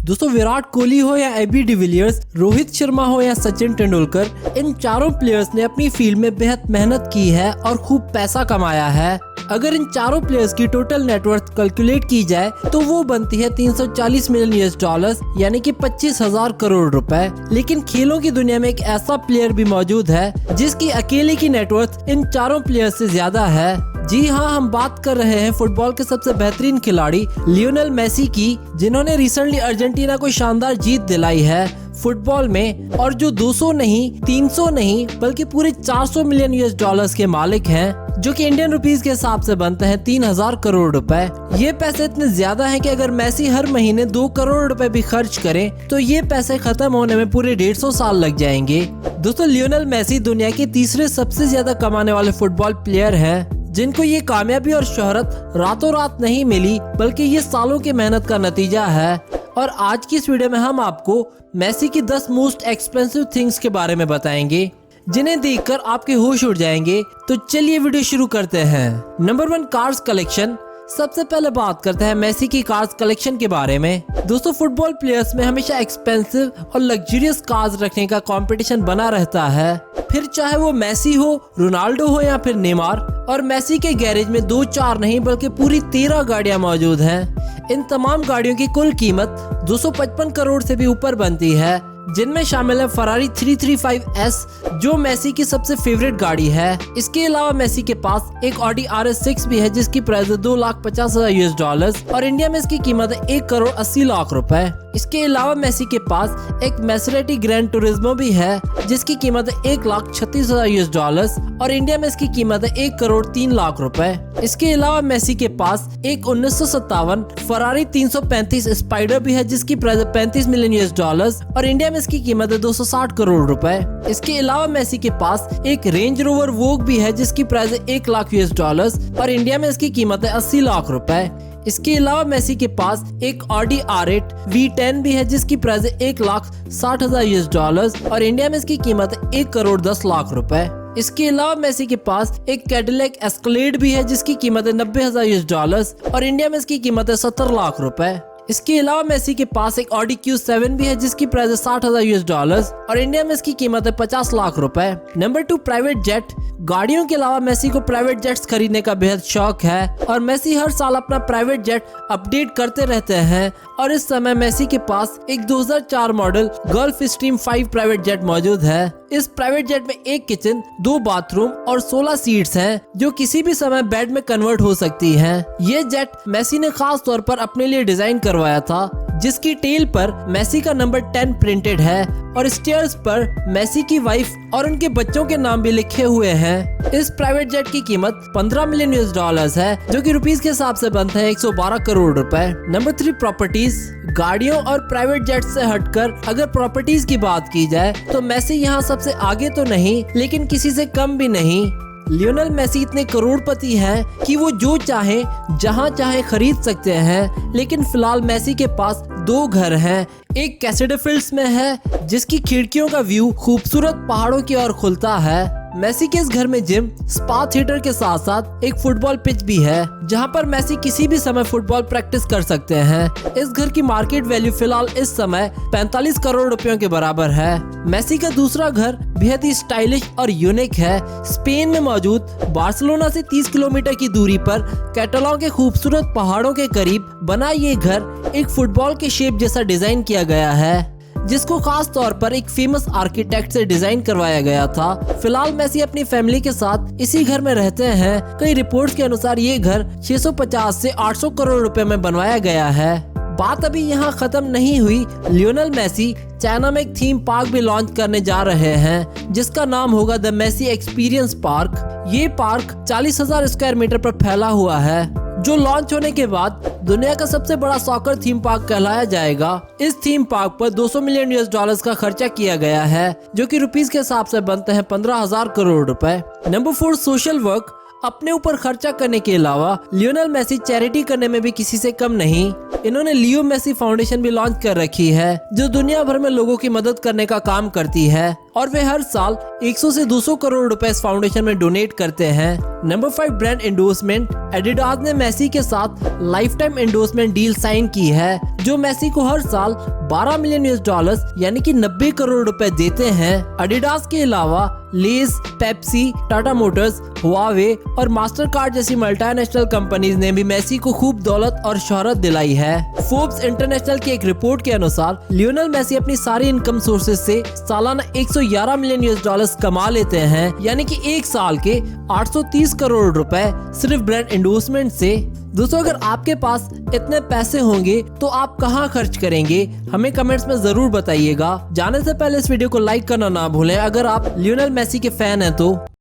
दोस्तों विराट कोहली हो या एबी डिविलियर्स, रोहित शर्मा हो या सचिन तेंदुलकर, इन चारों प्लेयर्स ने अपनी फील्ड में बेहद मेहनत की है और खूब पैसा कमाया है। अगर इन चारों प्लेयर्स की टोटल नेटवर्थ कैलकुलेट की जाए तो वो बनती है 340 मिलियन US डॉलर्स यानी कि 25,000 करोड़ रुपए। लेकिन खेलों की दुनिया में एक ऐसा प्लेयर भी मौजूद है जिसकी अकेले की नेटवर्थ इन चारों प्लेयर्स से ज्यादा है। जी हाँ, हम बात कर रहे हैं फुटबॉल के सबसे बेहतरीन खिलाड़ी लियोनेल मेसी की, जिन्होंने रिसेंटली अर्जेंटीना को शानदार जीत दिलाई है फुटबॉल में, और जो 200 नहीं 300 नहीं बल्कि पूरे 400 मिलियन US डॉलर्स के मालिक हैं, जो कि इंडियन रुपीस के हिसाब से बनते हैं 3,000 करोड़ रुपए। ये पैसे इतने ज्यादा हैं कि अगर मेसी हर महीने 2 करोड़ रुपए भी खर्च करें तो ये पैसे खत्म होने में पूरे 150 साल लग जाएंगे। दोस्तों लियोनेल मेसी दुनिया के तीसरे सबसे ज्यादा कमाने वाले फुटबॉल प्लेयर हैं, जिनको ये कामयाबी और शोहरत रातों रात नहीं मिली बल्कि ये सालों की मेहनत का नतीजा है। और आज की इस वीडियो में हम आपको मेसी की 10 मोस्ट एक्सपेंसिव थिंग्स के बारे में बताएंगे जिन्हें देखकर आपके होश उड़ जाएंगे। तो चलिए वीडियो शुरू करते हैं। Number 1, cars collection. सबसे पहले बात करते हैं मेसी की कार्स कलेक्शन के बारे में। दोस्तों फुटबॉल प्लेयर्स में हमेशा एक्सपेंसिव और लग्जरियस कार्स रखने का कंपटीशन बना रहता है, फिर चाहे वो मेसी हो, रोनाल्डो हो या फिर नेमार। और मेसी के गैरेज में 2-4 नहीं बल्कि पूरी 13 गाड़ियां मौजूद हैं। इन तमाम गाड़ियों की कुल कीमत 255 करोड़ से भी ऊपर बनती है, जिनमें शामिल है फरारी 335S जो मेसी की सबसे फेवरेट गाड़ी है। इसके अलावा मेसी के पास एक ऑडी RS6 भी है जिसकी प्राइस है 2,50,000 US डॉलर्स और इंडिया में इसकी कीमत है 1,80,00,000 रुपए। इसके अलावा मेसी के पास एक मैसेराटी ग्रैंड टूरिज्मो भी है जिसकी कीमत है 1,36,000 US डॉलर्स और इंडिया में इसकी कीमत है 1,03,00,000 रुपए। इसके अलावा मेसी के पास एक 1957 फरारी 335 स्पाइडर भी है जिसकी प्राइस है 35 मिलियन US डॉलर्स और इंडिया में इसकी कीमत है 260 करोड़ रुपए। इसके अलावा मेसी के पास एक रेंज रोवर वोग भी है जिसकी प्राइस है 1 लाख US डॉलर्स और इंडिया में इसकी कीमत है 80 लाख रुपए। इसके अलावा मेसी के पास एक ऑडी R8 V10 भी है जिसकी प्राइस है 1,60,000 US डॉलर्स और इंडिया में इसकी कीमत है 1,10,00,000 रुपए। इसके अलावा मेसी के पास एक कैडिलैक एस्केलेड भी है जिसकी कीमत है 90,000 US डॉलर्स और इंडिया में इसकी कीमत है 70 लाख रुपए। इसके अलावा मेसी के पास एक ऑडी Q7 भी है जिसकी प्राइस है 60,000 US डॉलर्स और इंडिया में इसकी कीमत है 50 लाख रुपए। Number 2, private jet. गाड़ियों के अलावा मेसी को प्राइवेट जेट्स खरीदने का बेहद शौक है और मेसी हर साल अपना प्राइवेट जेट अपडेट करते रहते हैं और इस समय मेसी के पास एक 2004 model gulf stream 5 private jet मौजूद है। इस प्राइवेट जेट में एक किचन, 2 बाथरूम और 16 सीट्स हैं जो किसी भी समय बेड में कन्वर्ट हो सकती हैं। ये जेट मेसी ने खास तौर पर अपने लिए डिजाइन करवाया था, जिसकी टेल पर मेसी का नंबर 10 प्रिंटेड है और स्टेयर्स पर मेसी की वाइफ और उनके बच्चों के नाम भी लिखे हुए हैं। इस प्राइवेट जेट की कीमत 15 मिलियन US डॉलर्स है जो कि रुपीस के हिसाब से बनता है 112 करोड़ रुपए। Number 3, properties. गाड़ियों और प्राइवेट जेट से हटकर अगर प्रॉपर्टीज की बात की जाए तो मेसी यहाँ सबसे आगे तो नहीं लेकिन किसी से कम भी नहीं। लियोनेल मेसी इतने करोड़पति हैं कि वो जो चाहे जहां चाहे खरीद सकते हैं, लेकिन फिलहाल मेसी के पास 2 घर हैं। एक कैसिडो फील्ड्स में है जिसकी खिड़कियों का व्यू खूबसूरत पहाड़ों की ओर खुलता है। मेसी के इस घर में जिम, स्पा थिएटर के साथ साथ एक फुटबॉल पिच भी है जहां पर मेसी किसी भी समय फुटबॉल प्रैक्टिस कर सकते हैं। इस घर की मार्केट वैल्यू फिलहाल इस समय 45 करोड़ रुपयों के बराबर है। मेसी का दूसरा घर बेहद ही स्टाइलिश और यूनिक है। स्पेन में मौजूद बार्सिलोना से 30 किलोमीटर की दूरी पर कैटलॉन के खूबसूरत पहाड़ों के करीब बना ये घर एक फुटबॉल के शेप जैसा डिजाइन किया गया है, जिसको खास तौर पर एक फेमस आर्किटेक्ट से डिजाइन करवाया गया था। फिलहाल मेसी अपनी फैमिली के साथ इसी घर में रहते हैं। कई रिपोर्ट्स के अनुसार ये घर 650 से 800 करोड़ रुपए में बनवाया गया है। बात अभी यहाँ खत्म नहीं हुई। लियोनेल मेसी चाइना में एक थीम पार्क भी लॉन्च करने जा रहे हैं जिसका नाम होगा द मेसी एक्सपीरियंस पार्क। ये पार्क 40,000 स्क्वायर मीटर पर फैला हुआ है जो लॉन्च होने के बाद दुनिया का सबसे बड़ा सॉकर थीम पार्क कहलाया जाएगा। इस थीम पार्क पर 200 मिलियन US डॉलर्स का खर्चा किया गया है जो कि रुपीस के हिसाब से बनते हैं 15,000 करोड़ रुपए। Number 4, social work. अपने ऊपर खर्चा करने के अलावा लियोनेल मेसी चैरिटी करने में भी किसी से कम नहीं। इन्होंने लियो मेसी फाउंडेशन भी लॉन्च कर रखी है जो दुनिया भर में लोगों की मदद करने का काम करती है। और वे हर साल 100 से 200 करोड़ रुपए इस फाउंडेशन में डोनेट करते हैं। Number 5 brand endorsement. एडिडास ने मेसी के साथ lifetime endorsement deal sign की है, जो मेसी को हर साल $12 मिलियन यानी कि 90 करोड़ रुपए देते हैं। एडिडास के अलावा लेज, पेप्सी, टाटा मोटर्स, हुआवे और मास्टर कार्ड जैसी मल्टीनेशनल कंपनीज ने भी मेसी को खूब दौलत और शोहरत दिलाई है। फोर्ब्स इंटरनेशनल की एक रिपोर्ट के अनुसार लियोनेल मेसी अपनी सारी इनकम सोर्सेज से सालाना $111 मिलियन कमा लेते हैं, यानी कि एक साल के 830 करोड़ रुपए सिर्फ ब्रांड एंडोर्समेंट से। दोस्तों, अगर आपके पास इतने पैसे होंगे तो आप कहां खर्च करेंगे, हमें कमेंट्स में जरूर बताइएगा। जाने से पहले इस वीडियो को लाइक करना ना भूलें अगर आप लियोनेल मेसी के फैन हैं तो।